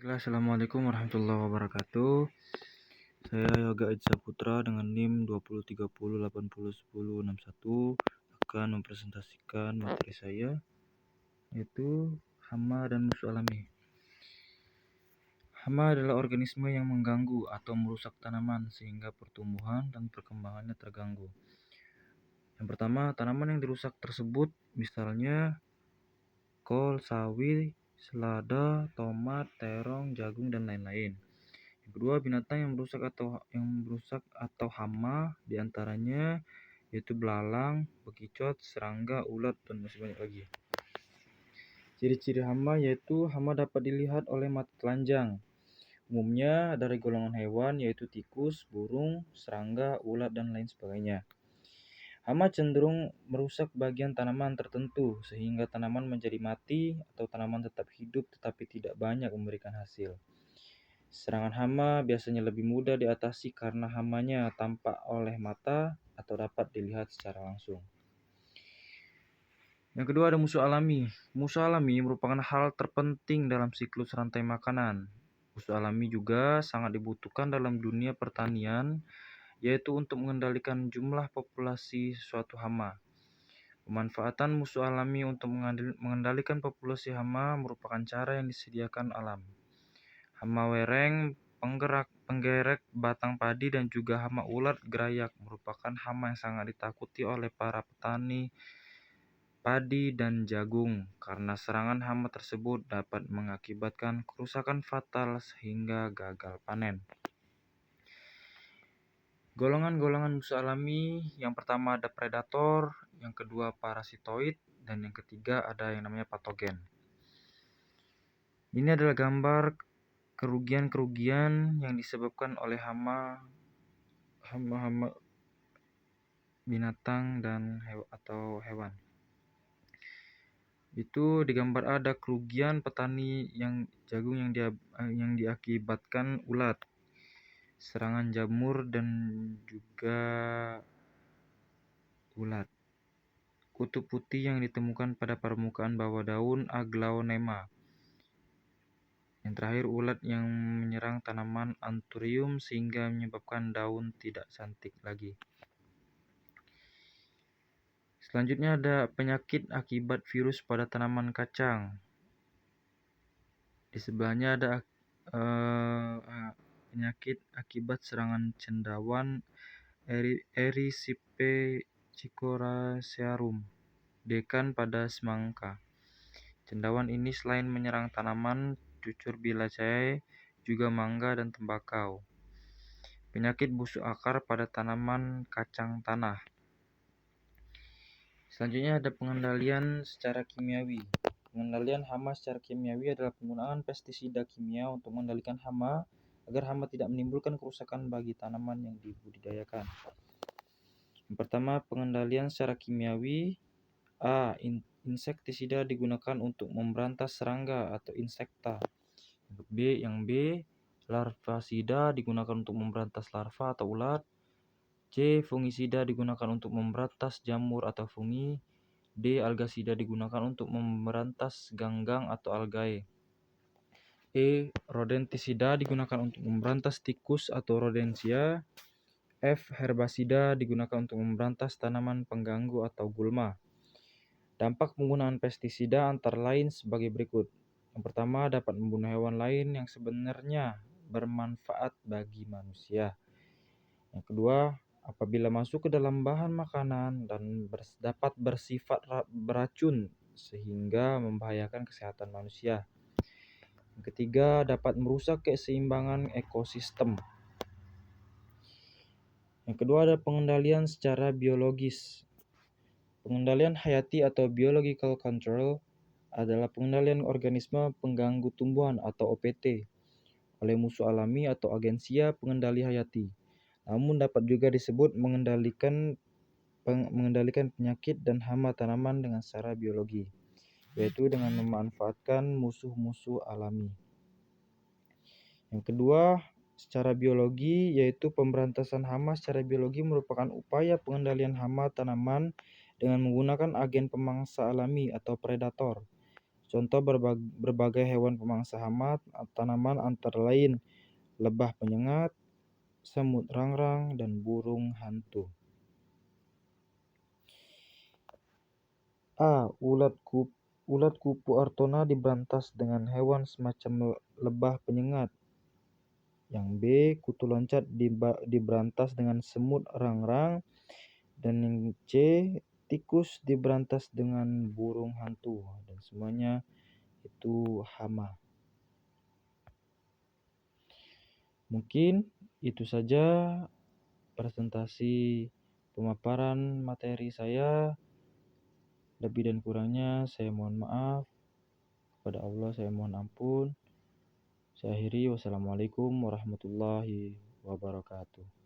Baiklah, Assalamualaikum warahmatullahi wabarakatuh. Saya Yoga Idza Putra dengan NIM 2030801061 akan mempresentasikan materi saya, yaitu hama dan musuh alami. Hama adalah organisme yang mengganggu atau merusak tanaman sehingga pertumbuhan dan perkembangannya terganggu. Yang pertama, tanaman yang dirusak tersebut misalnya kol, sawi, selada, tomat, terong, jagung, dan lain-lain. Yang kedua, binatang yang merusak atau hama diantaranya yaitu belalang, bekicot, serangga, ulat, dan masih banyak lagi. Ciri-ciri hama yaitu hama dapat dilihat oleh mata telanjang. Umumnya dari golongan hewan yaitu tikus, burung, serangga, ulat, dan lain sebagainya. Hama cenderung merusak bagian tanaman tertentu sehingga tanaman menjadi mati atau tanaman tetap hidup tetapi tidak banyak memberikan hasil. Serangan hama biasanya lebih mudah diatasi karena hamanya tampak oleh mata atau dapat dilihat secara langsung. Yang kedua ada musuh alami. Musuh alami merupakan hal terpenting dalam siklus rantai makanan. Musuh alami juga sangat dibutuhkan dalam dunia pertanian, yaitu untuk mengendalikan jumlah populasi suatu hama. Pemanfaatan musuh alami untuk mengendalikan populasi hama merupakan cara yang disediakan alam. Hama wereng, penggerek batang padi, dan juga hama ulat gerayak merupakan hama yang sangat ditakuti oleh para petani padi dan jagung karena serangan hama tersebut dapat mengakibatkan kerusakan fatal sehingga gagal panen. Golongan-golongan musuh alami, yang pertama ada predator, yang kedua parasitoid, dan yang ketiga ada yang namanya patogen. Ini adalah gambar kerugian-kerugian yang disebabkan oleh hama binatang dan hewan. Itu di gambar ada kerugian petani yang jagung yang diakibatkan ulat, serangan jamur, dan juga ulat. Kutu putih yang ditemukan pada permukaan bawah daun Aglaonema. Yang terakhir, ulat yang menyerang tanaman Anthurium sehingga menyebabkan daun tidak cantik lagi. Selanjutnya ada penyakit akibat virus pada tanaman kacang. Di sebelahnya ada penyakit akibat serangan cendawan Erysippe cicoracearum dekan pada semangka. Cendawan ini selain menyerang tanaman cucur bilacea, juga mangga dan tembakau. Penyakit busuk akar pada tanaman kacang tanah. Selanjutnya ada pengendalian secara kimiawi. Pengendalian hama secara kimiawi adalah penggunaan pestisida kimia untuk mengendalikan hama agar hama tidak menimbulkan kerusakan bagi tanaman yang dibudidayakan. Yang pertama, pengendalian secara kimiawi. A. Insektisida digunakan untuk memberantas serangga atau insekta. Yang B. Larvasida digunakan untuk memberantas larva atau ulat. C. Fungisida digunakan untuk memberantas jamur atau fungi. D. Algasida digunakan untuk memberantas ganggang atau algae. E. Rodentisida digunakan untuk memberantas tikus atau rodentia. F. Herbasida digunakan untuk memberantas tanaman pengganggu atau gulma. Dampak penggunaan pestisida antara lain sebagai berikut. Yang pertama, dapat membunuh hewan lain yang sebenarnya bermanfaat bagi manusia. Yang kedua, apabila masuk ke dalam bahan makanan dan dapat bersifat beracun sehingga membahayakan kesehatan manusia. Yang ketiga, dapat merusak keseimbangan ekosistem. Yang kedua ada pengendalian secara biologis. Pengendalian hayati atau biological control adalah pengendalian organisme pengganggu tumbuhan atau OPT oleh musuh alami atau agensia pengendali hayati. Namun dapat juga disebut mengendalikan penyakit dan hama tanaman dengan secara biologi, yaitu dengan memanfaatkan musuh-musuh alami. Yang kedua, secara biologi, yaitu pemberantasan hama secara biologi merupakan upaya pengendalian hama tanaman dengan menggunakan agen pemangsa alami atau predator. Contoh berbagai hewan pemangsa hama tanaman antara lain lebah penyengat, semut rangrang, dan burung hantu. A. Ulat kupu Ortona diberantas dengan hewan semacam lebah penyengat. Yang B. Kutu loncat diberantas dengan semut rangrang. Dan yang C. Tikus diberantas dengan burung hantu. Dan semuanya itu hama. Mungkin itu saja presentasi pemaparan materi saya. Lebih dan kurangnya saya mohon maaf. Kepada Allah saya mohon ampun. Saya akhiri, wassalamualaikum warahmatullahi wabarakatuh.